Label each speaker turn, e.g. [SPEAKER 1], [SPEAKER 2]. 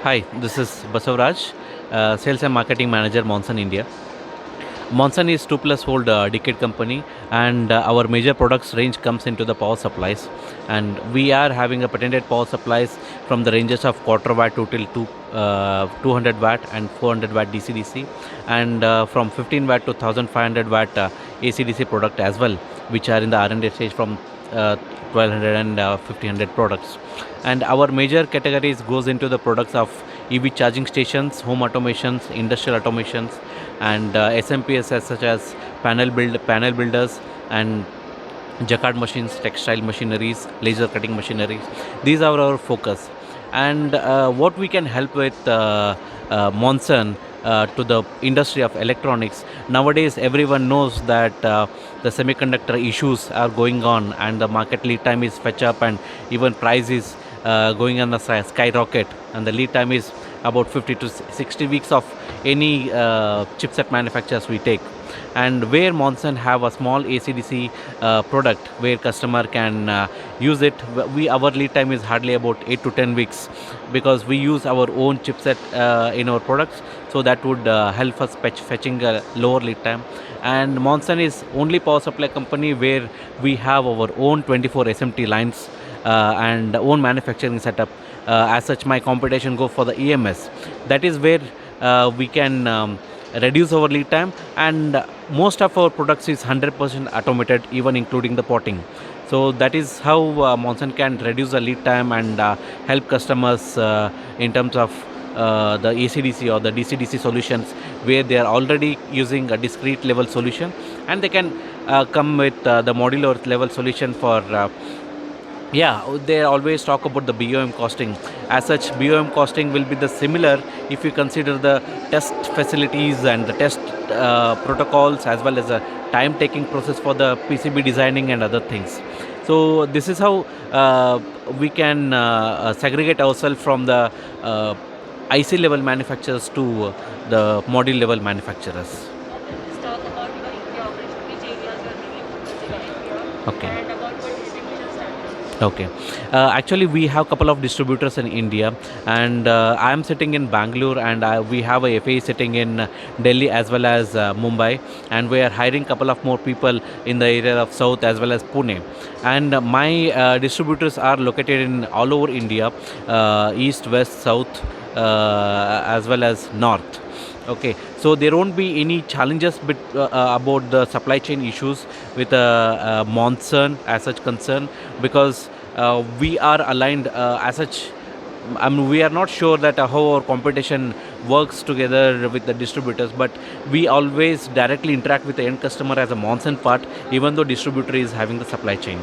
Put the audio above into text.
[SPEAKER 1] Hi, this is Basavaraj, Sales and Marketing Manager, Monson India. Monson is 2+ old decade company, and our major products range comes into the power supplies, and we are having a patented power supplies from the ranges of quarter watt to till 200 watt and 400 watt DC-DC, and from 15 watt to 1500 watt AC-DC product as well, which are in the R&D stage from 1200 and 1500 products. And our major categories goes into the products of EV charging stations, home automations, industrial automations, and SMPS such as panel builders and jacquard machines, textile machineries, laser cutting machineries. These are our focus. And what we can help with Monson to the industry of electronics. Nowadays, everyone knows that the semiconductor issues are going on, and the market lead time is fetch up, and even price is going on the skyrocket, and the lead time is about 50 to 60 weeks of any chipset manufacturers we take. And where Monson have a small AC/DC product where customer can use it, our lead time is hardly about 8 to 10 weeks, because we use our own chipset in our products, so that would help us fetching a lower lead time. And Monson is only power supply company where we have our own 24 SMT lines and own manufacturing setup. As such, my competition go for the EMS. That is where we can reduce our lead time, and most of our products is 100% automated, even including the potting. So that is how Monson can reduce the lead time and help customers in terms of the AC/DC or the DC/DC solutions, where they are already using a discrete level solution, and they can come with the modular level solution for they always talk about the BOM costing. As such, BOM costing will be the similar if you consider the test facilities and the test protocols, as well as a time taking process for the PCB designing and other things. So this is how we can segregate ourselves from the IC level manufacturers to the module level manufacturers.
[SPEAKER 2] Let's talk about your India operation, which areas you are mainly focusing in India,
[SPEAKER 1] Okay.
[SPEAKER 2] and about what distribution strategy.
[SPEAKER 1] Okay. Actually, we have a couple of distributors in India, and I am sitting in Bangalore, and we have a FAE sitting in Delhi as well as Mumbai, and we are hiring a couple of more people in the area of South as well as Pune. And my distributors are located in all over India, East, West, South, as well as North. Okay, so there won't be any challenges about the supply chain issues with Monson as such concern, because we are aligned as such. I mean, we are not sure that how our competition works together with the distributors, but we always directly interact with the end customer as a Monson part, even though distributor is having the supply chain.